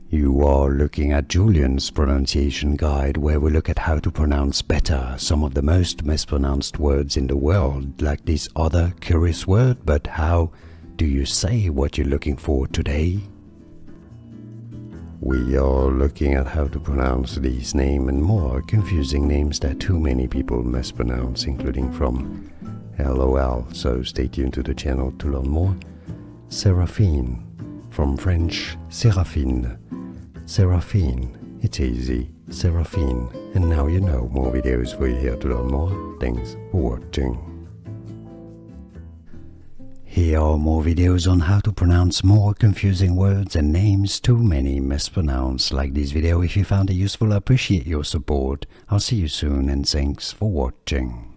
You are looking at Julian's pronunciation guide, where we look at how to pronounce better some of the most mispronounced words in the world, like this other curious word. But how do you say what you're looking for today? We are looking at how to pronounce these names and more confusing names that too many people mispronounce, including from LOL, so stay tuned to the channel to learn more. Seraphine, from French Seraphine. Seraphine, it's easy, Seraphine, and now you know. More videos for you here to learn more. Thanks for watching. Here are more videos on how to pronounce more confusing words and names too many mispronounce. Like this video if you found it useful. I appreciate your support. I'll see you soon and thanks for watching.